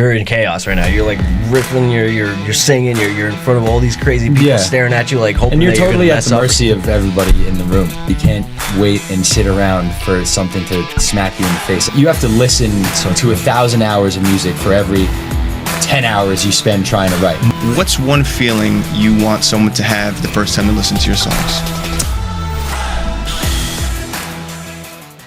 You're in chaos right now. You're like riffing, you're singing, you're in front of all these crazy people staring at you, like hoping. And you're that totally you're at the mercy of everybody in the room. You can't wait and sit around for something to smack you in the face. You have to listen to 1,000 hours of music for every 10 hours you spend trying to write. What's one feeling you want someone to have the first time they listen to your songs?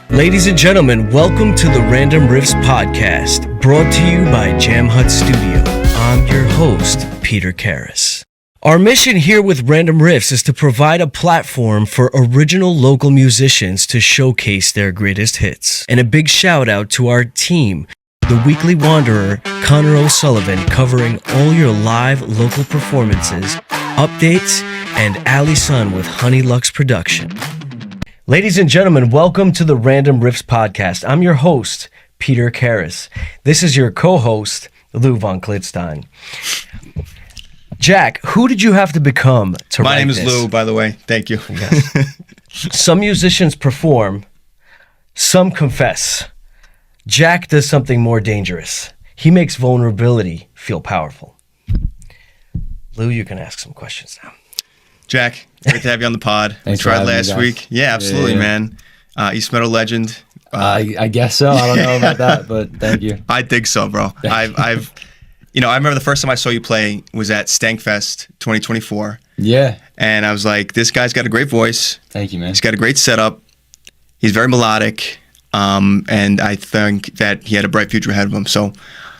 Ladies and gentlemen, welcome to the Random Riffs podcast, brought to you by Jam Hut Studio. I'm your host, Peter Karras. Our mission here with Random Riffs is to provide a platform for original local musicians to showcase their greatest hits. And a big shout out to our team, The Weekly Wanderer, Connor O'Sullivan, covering all your live local performances, updates, and Ali Sun with Honey Lux Production. Ladies and gentlemen, welcome to the Random Riffs podcast. I'm your host, Peter Karras. This is your co-host, Lou Von Klitstein. Jack, who did you have to become to write this? My name is Lou, by the way. Thank you. Yes. Some musicians perform, some confess. Jack does something more dangerous. He makes vulnerability feel powerful. Lou, you can ask some questions now. Jack, great to have you on the pod. Thanks tried for last week. Yeah, absolutely, man. East Meadow legend. I guess so. I don't know about that, but thank you. I think so, bro. I've I remember the first time I saw you play was at Stankfest 2024. Yeah. And I was like, this guy's got a great voice. Thank you, man. He's got a great setup. He's very melodic. And I think that he had a bright future ahead of him. So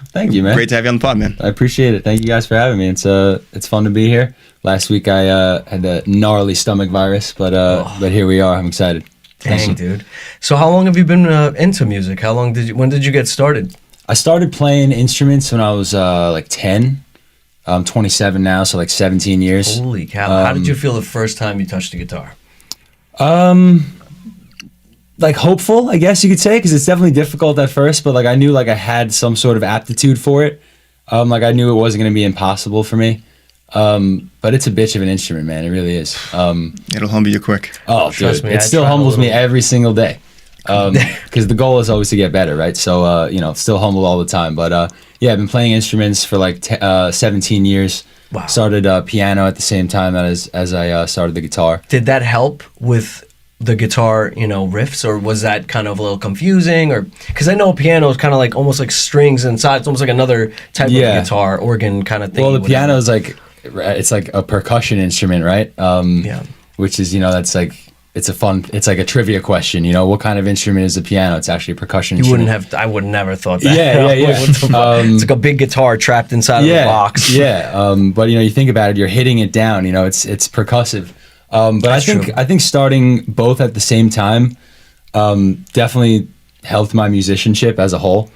thank you, man. Great to have you on the pod, man. I appreciate it. Thank you guys for having me. It's fun to be here. Last week I had a gnarly stomach virus, but here we are. I'm excited. Dang, awesome. dude. So how long have you been into music? When did you get started? I started playing instruments when I was like 10. I'm 27 now, so like 17 years. Holy cow. How did you feel the first time you touched the guitar? Like hopeful, I guess you could say, because it's definitely difficult at first, but like I knew like I had some sort of aptitude for it. Like I knew it wasn't going to be impossible for me. But it's a bitch of an instrument, man. It really is. It'll humble you quick. Oh, dude, it still humbles me every single day. Because the goal is always to get better, right? So, still humble all the time. But yeah, I've been playing instruments for like 17 years. Wow. Started piano at the same time as I started the guitar. Did that help with the guitar, riffs, or was that kind of a little confusing? Or because I know piano is kind of like almost like strings inside. It's almost like another type of guitar, organ kind of thing. Well, the piano is it's like a percussion instrument, right? Which is, that's like, it's like a trivia question, what kind of instrument is the piano? It's actually a percussion instrument. I would never thought that. Yeah. It's like a big guitar trapped inside of a box. Yeah. But you think about it, you're hitting it down, it's percussive. But I think starting both at the same time definitely helped my musicianship as a whole.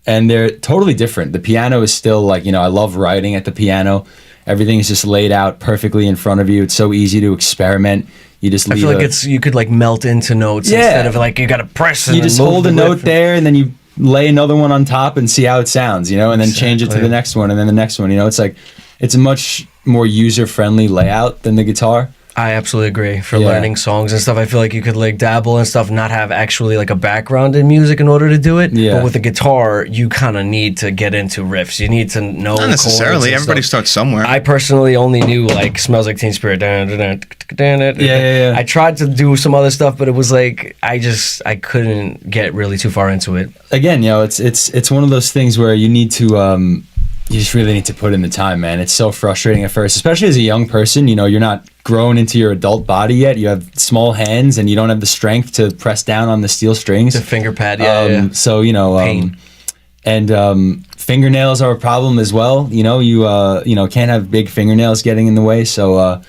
And they're totally different. The piano is still like, I love writing at the piano. Everything is just laid out perfectly in front of you. It's so easy to experiment. You just I feel like you could like melt into notes instead of like you got to press. And you just hold a note there and then you lay another one on top and see how it sounds, and then change it to the next one and then the next one. It's like it's a much more user-friendly layout than the guitar. I absolutely agree. For learning songs and stuff, I feel like you could like dabble and stuff, not have actually like a background in music in order to do it. Yeah. But with a guitter, you kind of need to get into riffs. You need to know. Not necessarily. Everybody starts somewhere. I personally only knew like "Smells Like Teen Spirit." Yeah. I tried to do some other stuff, but it was like I couldn't get really too far into it. Again, it's one of those things where you need to. You just really need to put in the time, man. It's so frustrating at first, especially as a young person. You're not grown into your adult body yet. You have small hands, and you don't have the strength to press down on the steel strings. The finger pad, yeah. So pain. And fingernails are a problem as well. You can't have big fingernails getting in the way. So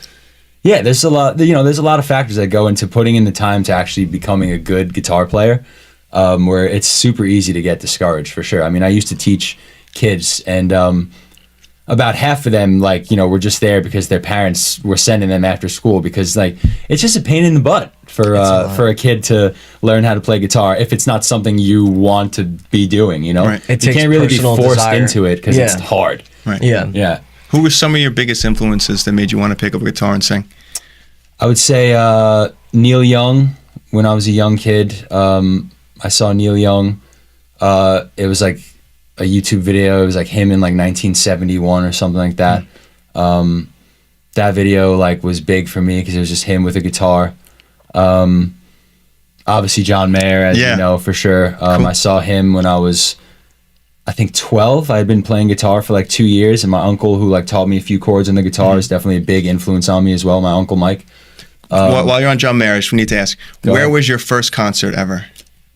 there's a lot. There's a lot of factors that go into putting in the time to actually becoming a good guitar player. Where it's super easy to get discouraged for sure. I mean, I used to teach kids, and about half of them were just there because their parents were sending them after school, because it's just a pain in the butt for a kid to learn how to play guitar if it's not something you want to be doing. Right. You can't really be forced into it because it's hard. Right. Yeah. Who were some of your biggest influences that made you want to pick up a guitar and sing? I would say Neil Young. When I was a young kid, I saw Neil Young. It was like a YouTube video. It was like him in like 1971 or something like that. That video like was big for me because it was just him with a guitar. Obviously John Mayer, as you know, for sure. Cool. I saw him when I was, I think 12. I had been playing guitar for like 2 years, and my uncle, who like taught me a few chords on the guitar, is definitely a big influence on me as well. My uncle Mike. While you're on John Mayer, I just need to ask, where ahead. was your first concert ever?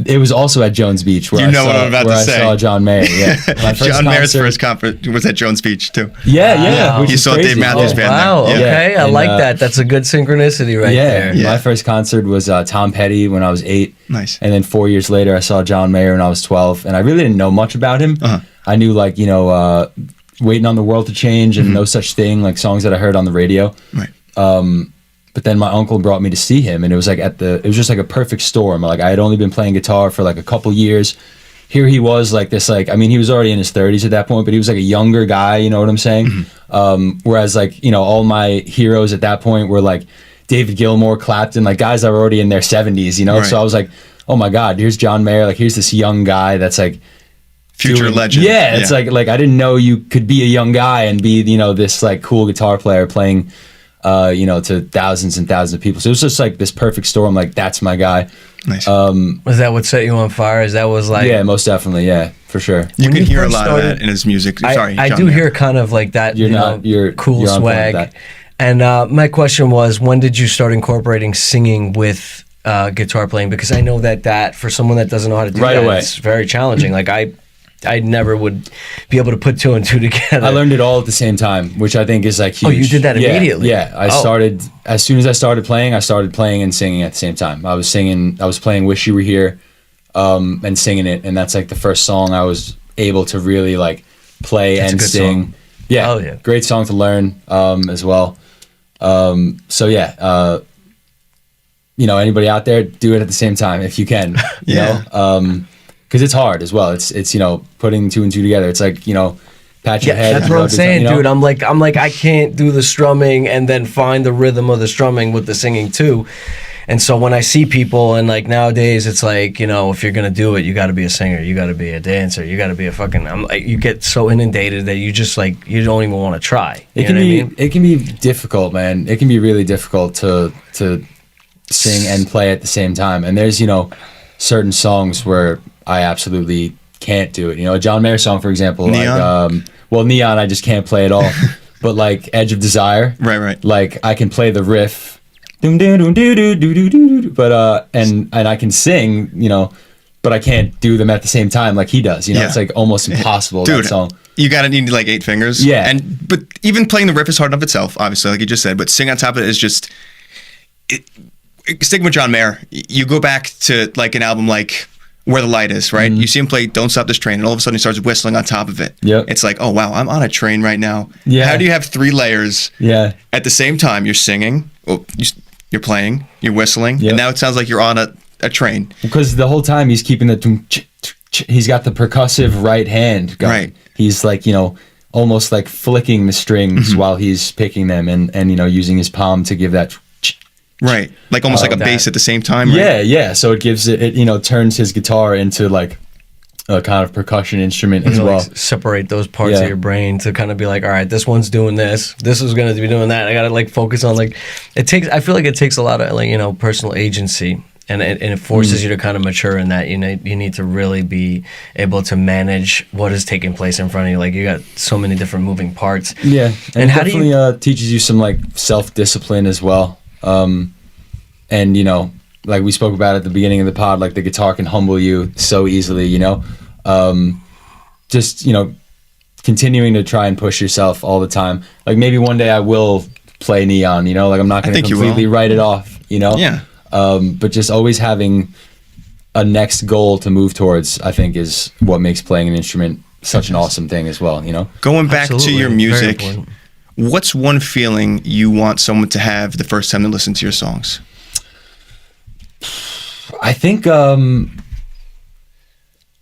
It was also at Jones Beach, where You know what I'm about to I say. saw John Mayer. Yeah, my first John Mayer's concert- first concert was at Jones Beach too. Yeah, Wow. which You is saw Dave crazy. Matthews Oh, Band wow. there. Okay. I And, like that. That's a good synchronicity right there. Yeah. My first concert was Tom Petty when I was 8. Nice. And then 4 years later, I saw John Mayer when I was 12. And I really didn't know much about him. I knew, like, Waiting on the World to Change and No Such Thing, like songs that I heard on the radio. Right. But then my uncle brought me to see him, and it was like it was just like a perfect storm. Like, I had only been playing guitar for like a couple years. Here he was, like this, like, I mean, he was already in his 30s at that point, but he was like a younger guy, you know what I'm saying? Whereas, like, all my heroes at that point were like David Gilmour, Clapton, like guys that were already in their 70s, Right. So I was like, oh my God, here's John Mayer. Like, here's this young guy that's like Future legend. Yeah, it's like I didn't know you could be a young guy and be, this like cool guitar player playing, to thousands and thousands of people. So it was just like this perfect storm. Like, that's my guy. Nice. Was that what set you on fire? Is that was like? Yeah, most definitely. Yeah, for sure. you when can you hear a first lot of started- that in his music. Sorry, I John do Mayer. hear kind of like that. You're cool you're on point with swag. that. And my question was, when did you start incorporating singing with guitar playing? Because I know that for someone that doesn't know how to do Right that, away. it's very challenging. Like I never would be able to put 2 and 2 together. I learned it all at the same time, which I think is like huge. Oh, you did that immediately? Yeah, I Oh. started as soon as I started playing and singing at the same time. I was playing "Wish You Were Here," and singing it, and that's like the first song I was able to really like play That's a and good sing. song. Yeah, Oh, yeah. great song to learn as well. Anybody out there, do it at the same time if you can. Because it's hard as well. It's putting 2 and 2 together. It's like pat your head. That's what I'm saying, dude. I'm like I can't do the strumming and then find the rhythm of the strumming with the singing too. And so when I see people, and like nowadays, it's like, if you're gonna do it, you got to be a singer, you got to be a dancer, you got to be a fucking. You get so inundated that you just like you don't even want to try. It can be difficult, man. It can be really difficult to sing and play at the same time. And there's certain songs where I absolutely can't do it. A John Mayer song, for example, Neon? like Neon, I just can't play at all. But like Edge of Desire, Right. like I can play the riff. But and I can sing, but I can't do them at the same time like he does. Yeah. It's like almost impossible. Dude, that song. you gotta need like 8 fingers. Yeah. But even playing the riff is hard enough itself, obviously, like you just said. But singing on top of it is just. Sticking with John Mayer, you go back to like an album like Where the Light Is, right? You see him play Don't Stop This Train, and all of a sudden he starts whistling on top of it. Yep. It's like, oh wow, I'm on a train right now. Yeah. How do you have 3 layers? Yeah. At the same time, you're singing, you're playing, you're whistling, Yep. and now it sounds like you're on a train. Because the whole time he's keeping he's got the percussive right hand going. Right. He's like, almost like flicking the strings while he's picking them and using his palm to give that. Right. Like almost like a that- bass at the same time, right? Yeah. So it gives it turns his guitar into like a kind of percussion instrument as to well. like separate those parts Yeah. of your brain to kind of be like, all right, this one's doing this is going to be doing that. I got to like focus on like I feel like it takes a lot of like personal agency, and it forces you to kind of mature in that. You need to really be able to manage what is taking place in front of you. Like you got so many different moving parts. Yeah, and And it how do you- definitely teaches you some like self-discipline as well. And like we spoke about at the beginning of the pod, like the guitar can humble you so easily. Just continuing to try and push yourself all the time. Like maybe one day I will play Neon. Like I'm not going to think you will. completely write it off. Yeah. But just always having a next goal to move towards, I think, is what makes playing an instrument such an awesome thing as well. Going back to Absolutely. your Very music, important. what's one feeling you want someone to have the first time they listen to your songs? I think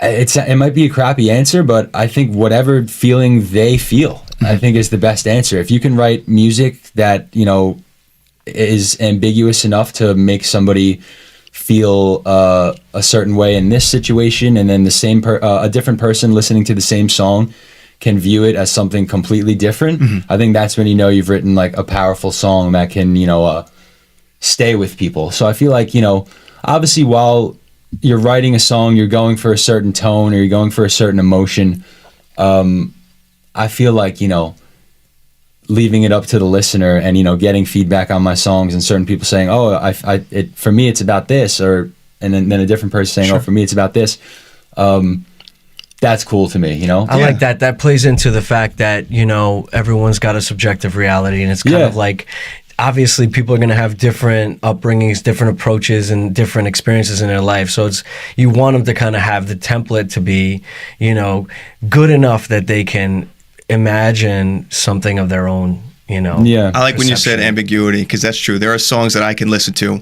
it might be a crappy answer, but I think whatever feeling they feel, I think is the best answer. If you can write music that is ambiguous enough to make somebody feel a certain way in this situation, and then a different person listening to the same song can view it as something completely different. I think that's when you know you've written like a powerful song that can, you know, stay with people. So I feel like, you know, obviously while you're writing a song, you're going for a certain tone or you're going for a certain emotion. I feel like, you know, leaving it up to the listener and, you know, getting feedback on my songs and certain people saying, oh, for me, it's about this, and then a different person saying, oh, for me, it's about this. That's cool to me, you know? I like that. That plays into the fact that, you know, everyone's got a subjective reality, and it's kind of like, obviously people are going to have different upbringings, different approaches, and different experiences in their life. So you want them to kind of have the template to be, you know, good enough that they can imagine something of their own, you know. Yeah. I like when you said ambiguity, because that's true. There are songs that I can listen to,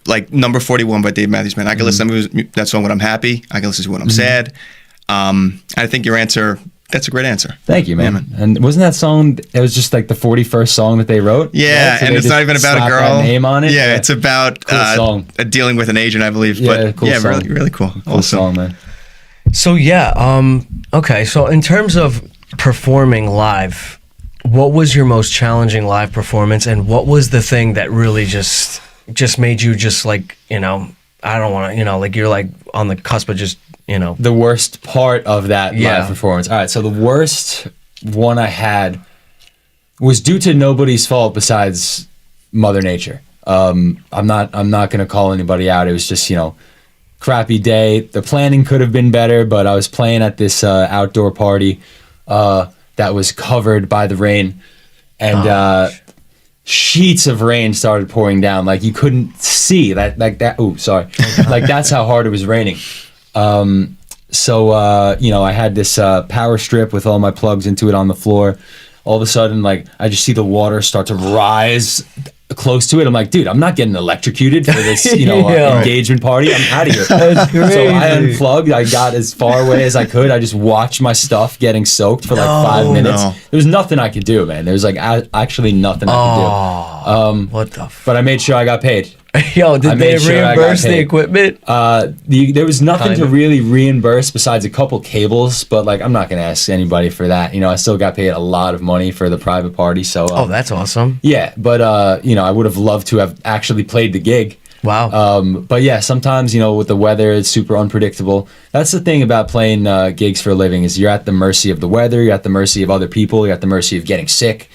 like Number 41 by Dave Matthews Band. I can listen to that song when I'm happy. I can listen to it when I'm sad. I think your answer, that's a great answer. Thank you, man. Yeah, man. And wasn't that song, it was just like the 41st song that they wrote? Yeah, right? So and it's not even about a girl. That name on it? Yeah, it's about cool dealing with an agent, I believe. Yeah, But cool yeah, song. really, really cool. Cool song, man. So okay. So in terms of performing live, what was your most challenging live performance, and what was the thing that really just made you just like, you know, I don't want to, you know, like you're like on the cusp of just, you know. The worst part of that live performance. All right, so the worst one I had was due to nobody's fault besides Mother Nature. I'm not going to call anybody out. It was just, you know, crappy day. The planning could have been better, but I was playing at this outdoor party that was covered by the rain, and sheets of rain started pouring down. Like you couldn't see that. Like that. Oh, sorry. Like that's how hard it was raining. So you know, I had this power strip with all my plugs into it on the floor. All of a sudden, like I just see the water start to rise close to it. I'm like, dude, I'm not getting electrocuted for this, you know, engagement party. I'm out of here. That's crazy. So I unplugged. I got as far away as I could. I just watched my stuff getting soaked for like 5 minutes. No. There was nothing I could do, man. There was like actually nothing I could do. What the But I made sure I got paid. Yo, did they reimburse the equipment? There was nothing to really reimburse besides a couple cables, but like I'm not gonna ask anybody for that. You know, I still got paid a lot of money for the private party. So that's awesome. Yeah, but you know, I would have loved to have actually played the gig. Wow. But yeah, sometimes, you know, with the weather, it's super unpredictable. That's the thing about playing gigs for a living, is you're at the mercy of the weather, you're at the mercy of other people, you're at the mercy of getting sick.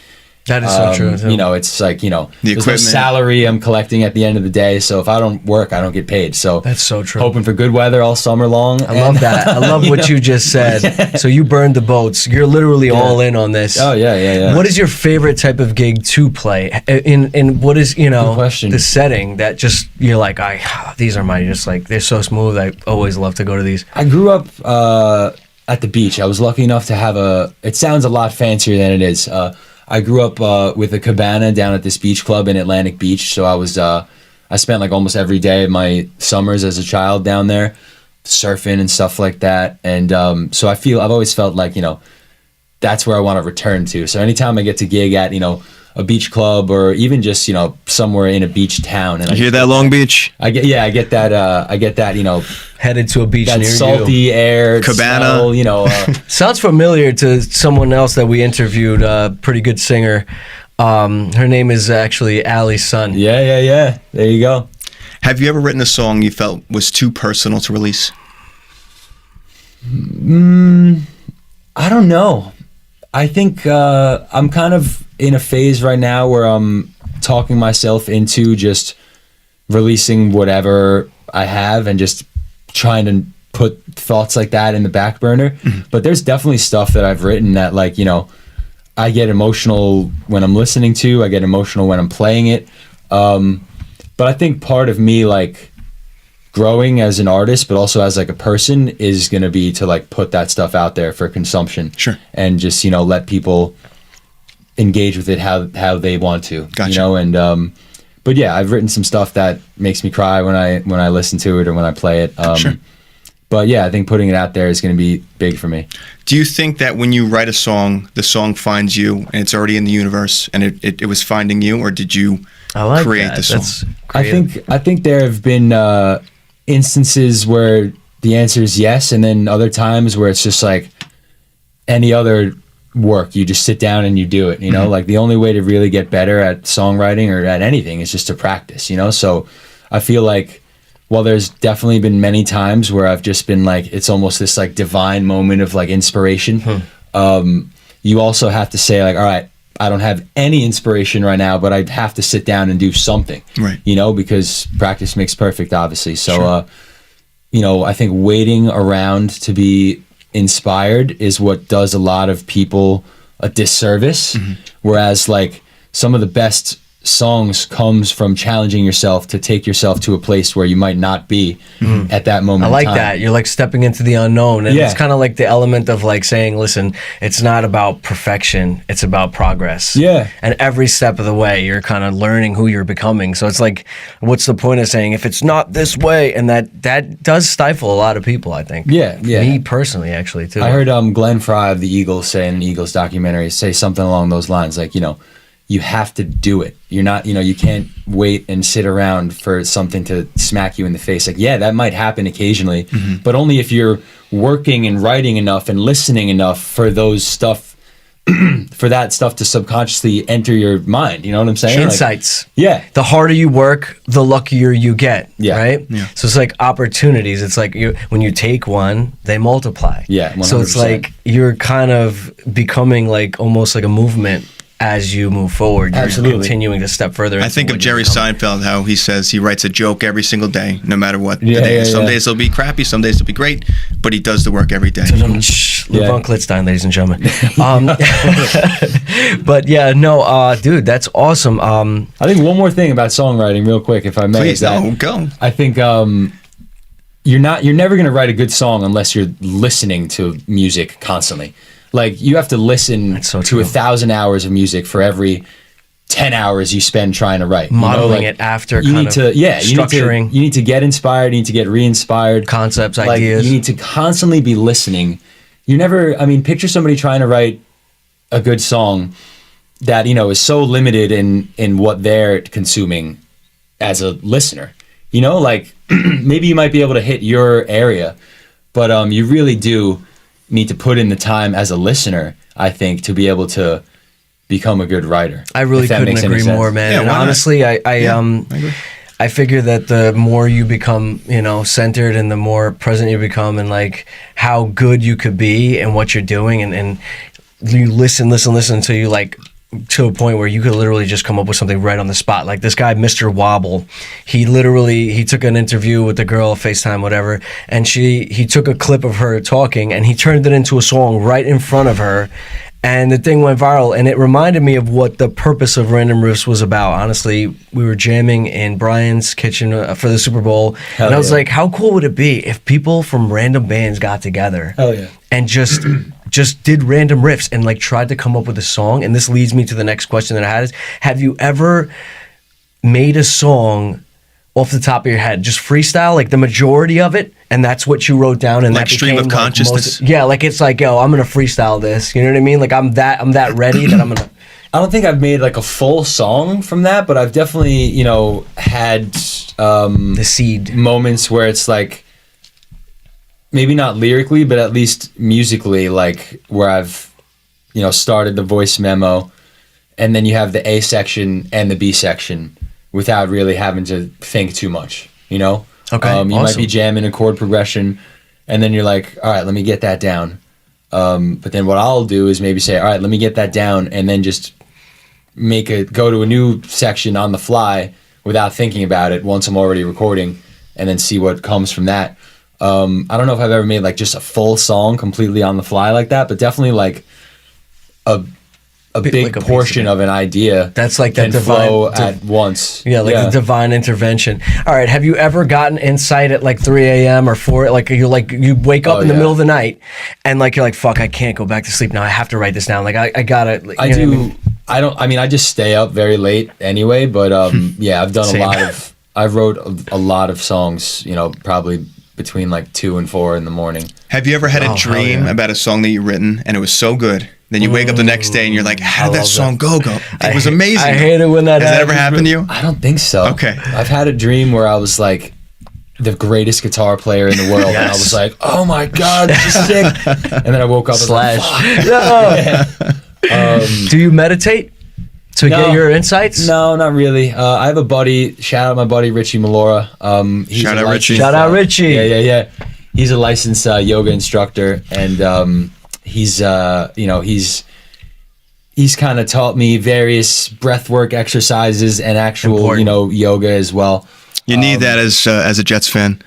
That is so true. Too. You know, it's like, you know, The there's no equipment. salary I'm collecting at the end of the day. So if I don't work, I don't get paid. So That's so true. hoping for good weather all summer long. I love that. I love what you just said. So you burned the boats. You're literally all in on this. Oh, yeah. What is your favorite type of gig to play? In what is, you know, Good question. the setting that just, you're like, these are my, just like, they're so smooth. I always love to go to these. I grew up at the beach. I was lucky enough to have it sounds a lot fancier than it is. I grew up with a cabana down at this beach club in Atlantic Beach. So I spent like almost every day of my summers as a child down there, surfing and stuff like that. And so I've always felt like, you know, that's where I want to return to. So anytime I get to gig at, you know, a beach club or even just, you know, somewhere in a beach town. And You hear that, Long Beach? I get that, you know, Headed to a beach that near salty you. air, Cabana. smell, you know. Sounds familiar to someone else that we interviewed, a pretty good singer. Her name is actually Allie's son. Yeah. There you go. Have you ever written a song you felt was too personal to release? I don't know. I think I'm kind of in a phase right now where I'm talking myself into just releasing whatever I have and just trying to put thoughts like that in the back burner. Mm-hmm. But there's definitely stuff that I've written that, like, you know, I get emotional when I'm listening to, I get emotional when I'm playing it. But I think part of me, like, growing as an artist, but also as like a person, is going to be to like put that stuff out there for consumption. Sure. And just, you know, let people engage with it how they want to. Gotcha. You know, and but yeah, I've written some stuff that makes me cry when I listen to it or when I play it. Sure. But yeah, I think putting it out there is going to be big for me. Do you think that when you write a song, the song finds you and it's already in the universe and it was finding you, or did you create the song? That's creative. I think there have been instances where the answer is yes, and then other times where it's just like any other work, you just sit down and you do it, you know? Like the only way to really get better at songwriting or at anything is just to practice, you know? So I feel like while there's definitely been many times where I've just been like, it's almost this like divine moment of like inspiration. You also have to say like, all right, I don't have any inspiration right now, but I have to sit down and do something, right? You know, because practice makes perfect, obviously. So, you know, I think waiting around to be inspired is what does a lot of people a disservice. Whereas like some of the best songs comes from challenging yourself to take yourself to a place where you might not be at that moment. I like in time. that. You're like stepping into the unknown, and it's kind of like the element of like saying, listen, it's not about perfection, it's about progress. Yeah. And every step of the way you're kind of learning who you're becoming. So it's like, what's the point of saying if it's not this way? And that does stifle a lot of people, I think. Yeah. Me personally, actually, too. I heard Glenn Fry of the Eagles say in an Eagles documentary, say something along those lines, like, you know, you have to do it. You're not, you know, you can't wait and sit around for something to smack you in the face. Like, yeah, that might happen occasionally, but only if you're working and writing enough and listening enough for those stuff, for that stuff to subconsciously enter your mind. You know what I'm saying? Insights. Like, yeah. The harder you work, the luckier you get. Yeah. Right? Yeah. So it's like opportunities. It's like when you take one, they multiply. Yeah, 100%. So it's like you're kind of becoming like almost like a movement as you move forward. You're Absolutely. continuing to step further. I think of Jerry Seinfeld, how he says he writes a joke every single day, no matter what the day is. Some days they'll be crappy, some days they'll be great, but he does the work every day. Levon Klitstein, ladies and gentlemen. But yeah, no, dude, that's awesome. I think one more thing about songwriting, real quick, if I may. Please, go. I think you're never going to write a good song unless you're listening to music constantly. Like, you have to listen to 1,000 hours of music for every 10 hours you spend trying to write. Modeling it after, structuring. You need to get inspired, you need to get re-inspired. Concepts, like, ideas. You need to constantly be listening. You never, I mean, picture somebody trying to write a good song that, you know, is so limited in what they're consuming as a listener. You know, like, maybe you might be able to hit your area, but you really do need to put in the time as a listener, I think, to be able to become a good writer. I really couldn't agree more, man. Yeah, and honestly, I agree. I figure that the more you become, you know, centered, and the more present you become, and like how good you could be and what you're doing, and you listen until you like, to a point where you could literally just come up with something right on the spot. Like this guy, Mr. Wobble, he took an interview with the girl, FaceTime, whatever, and he took a clip of her talking and he turned it into a song right in front of her, and the thing went viral. And it reminded me of what the purpose of Random Riffs was about. Honestly, we were jamming in Brian's kitchen for the Super Bowl, and I was like, how cool would it be if people from random bands got together and just did random riffs and like tried to come up with a song? And this leads me to the next question that I had is, have you ever made a song off the top of your head, just freestyle, like the majority of it, and that's what you wrote down, and like that stream became of consciousness? like it's like, yo, I'm gonna freestyle this, you know what I mean? Like I'm that ready that I'm gonna. I don't think I've made like a full song from that, but I've definitely, you know, had the seed moments where it's like, maybe not lyrically, but at least musically, like where I've, you know, started the voice memo, and then you have the A section and the B section without really having to think too much, you know? Okay, You might be jamming a chord progression, and then you're like, all right, let me get that down. But then what I'll do is maybe say, all right, let me get that down, and then just go to a new section on the fly without thinking about it once I'm already recording, and then see what comes from that. I don't know if I've ever made like just a full song completely on the fly like that, but definitely like a big like a portion of an idea that's like can that divine flow at once. Yeah, like the divine intervention. All right, have you ever gotten insight at like 3 a.m. or 4? Like you wake up in the middle of the night, and like you're like, fuck, I can't go back to sleep now. I have to write this down. Like I gotta. I do. I mean, I just stay up very late anyway. But yeah, I've done Same. I wrote a lot of songs. You know, probably between like 2 and 4 in the morning. Have you ever had a dream about a song that you've written and it was so good? Then you wake up the next day and you're like, how did that song go? It was amazing. I hate it when that happens. Has that ever happened to you? I don't think so. Okay. I've had a dream where I was like the greatest guitar player in the world, and I was like, oh my God, this is sick. And then I woke up and Do you meditate to get your insights? No, not really. I have a buddy, shout out my buddy Richie Malora. Shout out Richie. Shout out Richie. Yeah. He's a licensed yoga instructor, and he's kind of taught me various breathwork exercises and actual yoga as well. You need that as a Jets fan.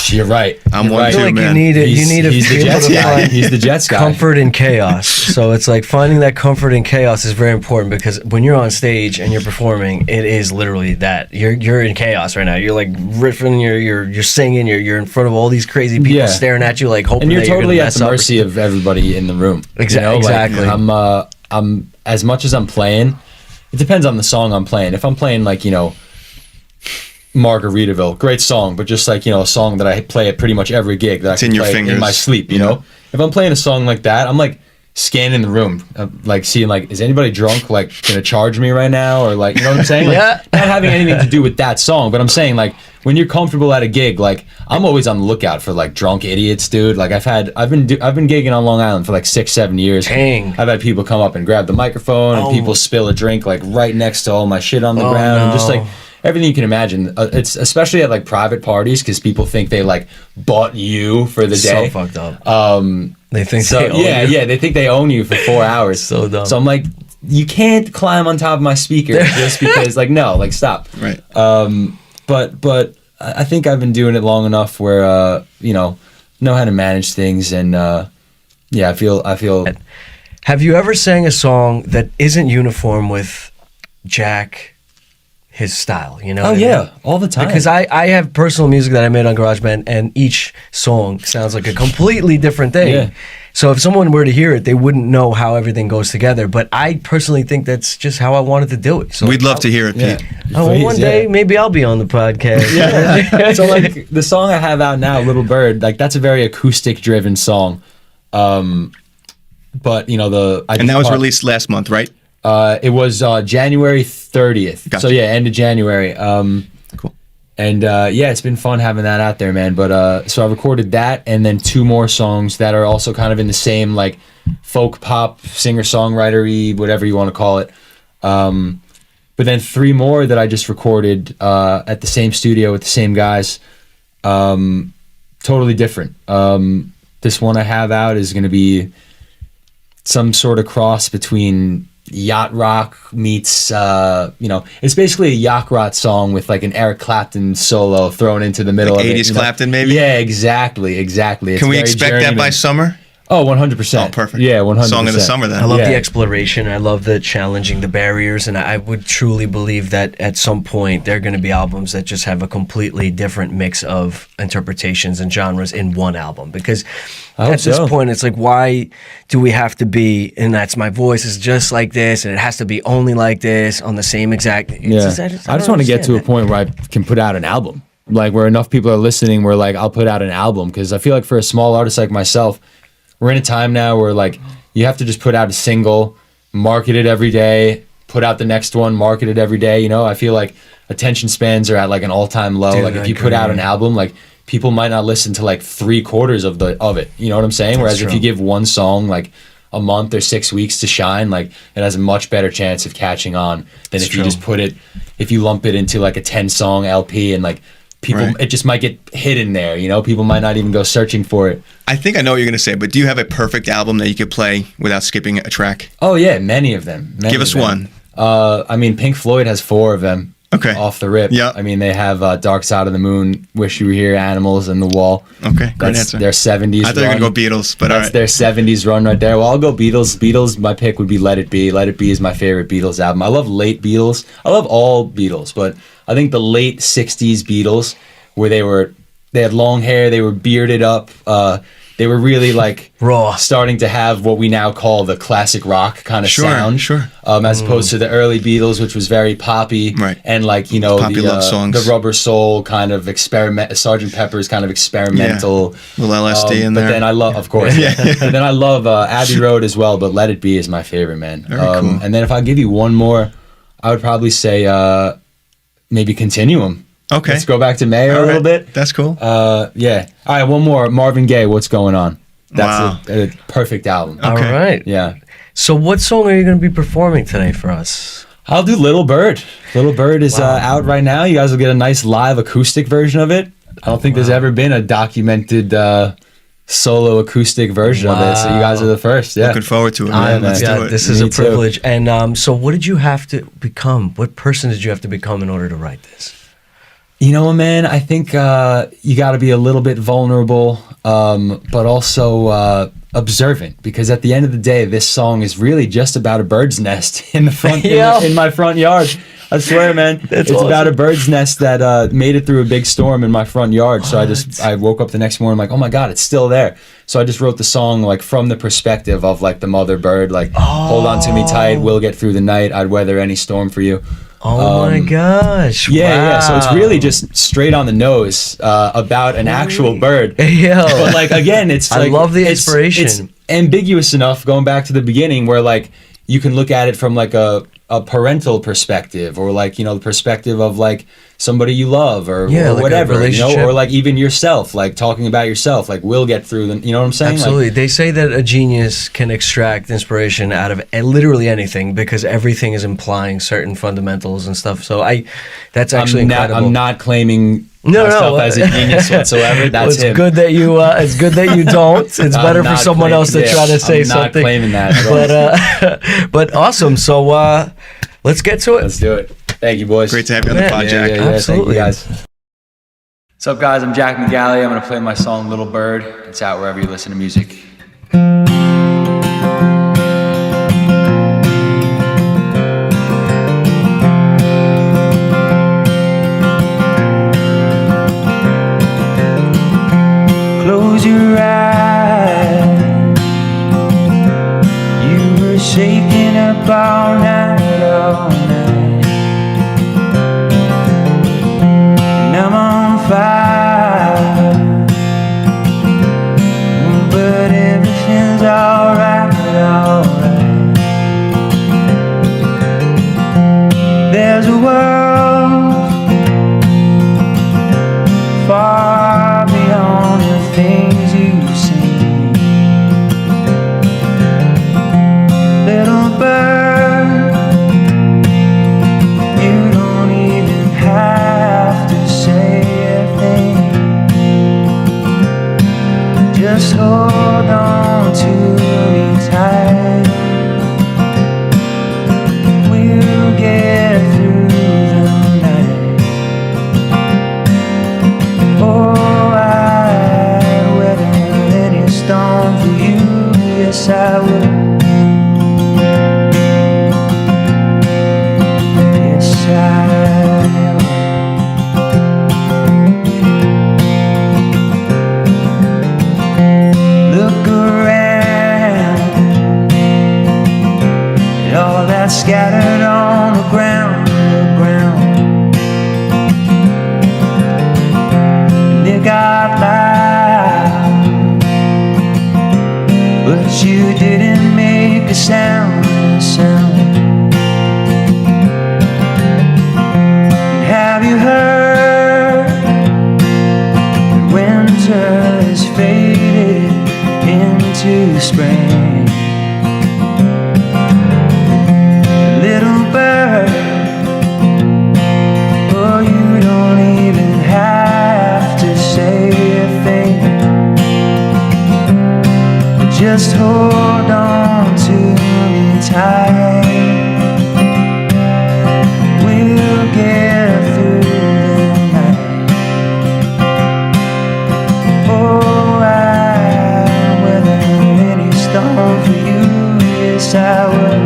You're right. I'm one I too, feel like man. you need it. He's the Jets guy. He's the Jets guy. Comfort in chaos. So it's like finding that comfort in chaos is very important, because when you're on stage and you're performing, it is literally that you're in chaos right now. You're like riffing, you're singing, you're in front of all these crazy people staring at you, like hoping. And you're that totally you're at the mercy of everybody in the room. Exactly. I'm as much as I'm playing. It depends on the song I'm playing. If I'm playing like Margaritaville, great song, but just like a song that I play at pretty much every gig that I can play in my sleep. If I'm playing a song like that, I'm like scanning the room, like seeing like, is anybody drunk, like gonna charge me right now, or like, you know what I'm saying? Like, not having anything to do with that song, but I'm saying like when you're comfortable at a gig, like I'm always on the lookout for like drunk idiots, dude. Like I've been gigging on Long Island for like 6-7 years. Dang. I've had people come up and grab the microphone and people spill a drink like right next to all my shit on the ground, and just like everything you can imagine. It's especially at like private parties, because people think they like bought you for the day. So fucked up. They think they own you. They think they own you for 4 hours. So dumb. So I'm like, you can't climb on top of my speaker just because, like, no, like, stop. Right. But I think I've been doing it long enough where know how to manage things, and I feel. Have you ever sang a song that isn't uniform with Jack? His style, Oh yeah, all the time. Because I have personal music that I made on GarageBand, and each song sounds like a completely different thing. Yeah. So if someone were to hear it, they wouldn't know how everything goes together. But I personally think that's just how I wanted to do it. So we'd love to hear it, Pete. One day maybe I'll be on the podcast. Yeah. So like the song I have out now, Little Bird, like that's a very acoustic driven song. But and that was released last month, right? It was January 30th. Gotcha. So yeah, end of January. Cool. And it's been fun having that out there, man. But so I recorded that, and then 2 more songs that are also kind of in the same like folk pop singer-songwriter-y, whatever you want to call it. But then 3 more that I just recorded at the same studio with the same guys. Totally different. This one I have out is going to be some sort of cross between yacht rock meets it's basically a yacht rock song with like an Eric Clapton solo thrown into the middle like of 80s it. Clapton, maybe? Yeah, exactly. It's Can we expect that by summer? Oh, 100%. Oh, perfect. Yeah, 100%. Song of the summer, then. I love the exploration. I love the challenging the barriers, and I would truly believe that at some point there are going to be albums that just have a completely different mix of interpretations and genres in one album. Because at this point, it's like, why do we have to be? And that's my voice is just like this, and it has to be only like this on the same exact. I just want to get to a point where I can put out an album, like where enough people are listening, where like I'll put out an album, because I feel like for a small artist like myself, we're in a time now where like you have to just put out a single, market it every day, put out the next one, market it every day. I feel like attention spans are at like an all-time low. Dude, like if you put out an album, like people might not listen to like 3/4 of it. You know what I'm saying? Whereas if you give one song like a month or 6 weeks to shine, like it has a much better chance of catching on than if you just if you lump it into like a 10-song LP and like people, it just might get hidden there, people might not even go searching for it. I think I know what you're going to say, but do you have a perfect album that you could play without skipping a track? Oh yeah, many of them. Give us one. Pink Floyd has 4 of them. Okay. Off the rip. Yeah. They have Dark Side of the Moon, Wish You Were Here, Animals, and The Wall. Okay, great answer. Their 70s I thought you were going to go Beatles, but that's their 70s run right there. Well, I'll go Beatles. Beatles, my pick would be Let It Be. Let It Be is my favorite Beatles album. I love late Beatles. I love all Beatles, but I think the late 60s Beatles, where they had long hair, they were bearded up, they were really like Raw. starting to have what we now call the classic rock kind of sound. Sure. As opposed to the early Beatles, which was very poppy. Right. And like, you know, Poppy love songs. the Rubber Soul kind of Sgt. Pepper's kind of experimental. Little LSD in there. But then I love, of course. But then I love Abbey Road as well, but Let It Be is my favorite, man. Very cool. And then if I give you one more, I would probably say maybe Continuum. Okay. Let's go back to Mayo a little bit. That's cool. Yeah. All right, one more. Marvin Gaye, What's Going On? That's Wow. a perfect album. Okay. All right. Yeah. So what song are you going to be performing today for us? I'll do Little Bird. Little Bird is out right now. You guys will get a nice live acoustic version of it. I don't think there's ever been a documented solo acoustic version of it, so you guys are the first. Yeah. Looking forward to it, man. Let's do it. This is Me a too. privilege. And so what did you have to become? What person did you have to become in order to write this? You know what, man? I think you got to be a little bit vulnerable, but also observant. Because at the end of the day, this song is really just about a bird's nest in the front in my front yard. I swear, man, it's awesome. about a bird's nest that made it through a big storm in my front yard. So I woke up the next morning like, oh my God, it's still there. So I just wrote the song like from the perspective of like the mother bird, like hold on to me tight, we'll get through the night. I'd weather any storm for you. Oh my gosh. Yeah. So it's wow. really just straight on the nose about an actual bird. Yeah. But like again, it's I like, love the it's inspiration. ambiguous enough, going back to the beginning, where like you can look at it from like a parental perspective, or like, you know, the perspective of like somebody you love, or like a whatever, you know, relationship. or like even yourself, like talking about yourself, like we'll get through them. You know what I'm saying? Absolutely. Like, They say that a genius can extract inspiration out of literally anything because everything is implying certain fundamentals and stuff. So that's actually incredible. I'm not claiming No. myself as a genius whatsoever. That's it's him. good that you. It's good that you don't. It's better for not someone claiming- else to yeah, try to say I'm not something. claiming that at all. But awesome. So let's get to it. Let's do it. Thank you, boys. Great to have you on the Yeah, pod, yeah, Jack. Absolutely. Thank you, guys. What's up, guys? I'm Jack Megale. I'm going to play my song Little Bird. It's out wherever you listen to music. Close your eyes. You were shaking up all night, all night. And I'm on fire, but everything's alright, alright. There's a world far beyond the things you've seen. Little bird, you don't even have to say a thing. Just hold on to me tight. We'll get through the night. Oh, I'd weather any storm for you. Yes, I would. Yes, I would. Look around at all that's scattered on the ground, And it got loud, but you didn't make a sound, Have you heard that winter has faded into spring? Little bird, oh, you don't even have to say a thing. Just hold on to me tight. We'll get through the night. Oh, I'd weather any storm for you. Yes, I would.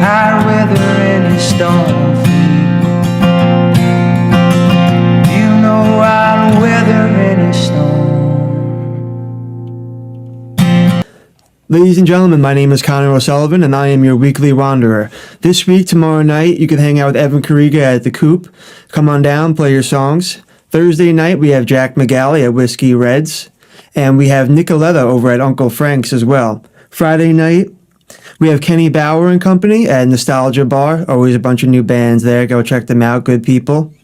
I'd weather any storm for you. You know I'd weather Ladies and gentlemen, my name is Connor O'Sullivan, and I am your weekly wanderer. This week, tomorrow night, you can hang out with Evan Kariga at the Coop. Come on down, play your songs. Thursday night, we have Jack Megale at Whiskey Reds, and we have Nicoletta over at Uncle Frank's as well. Friday night, we have Kenny Bauer and Company at Nostalgia Bar. Always a bunch of new bands there. Go check them out. Good people.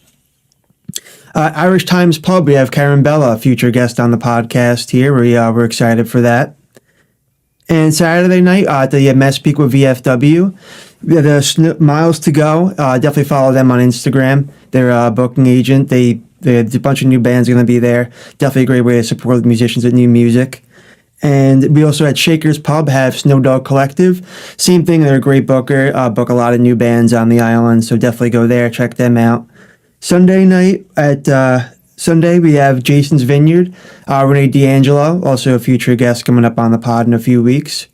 Irish Times Pub, we have Karen Bella, a future guest on the podcast here. We're excited for that. And Saturday night at the Mess Peak with VFW, the Miles to Go. Definitely follow them on Instagram. They're a booking agent. They have a bunch of new bands going to be there. Definitely a great way to support the musicians with new music. And we also at Shaker's Pub have Snow Dog Collective. Same thing, they're a great booker. Book a lot of new bands on the island, so definitely go there, check them out. Sunday night at Sunday we have Jason's Vineyard. Renee D'Angelo, also a future guest coming up on the pod in a few weeks.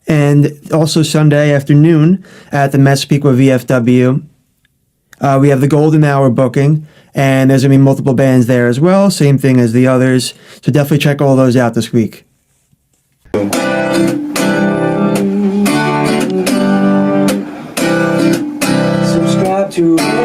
And also Sunday afternoon at the Mess Peak with VFW, we have the Golden Hour booking. And there's going to be multiple bands there as well, same thing as the others. So definitely check all those out this week. Subscribe to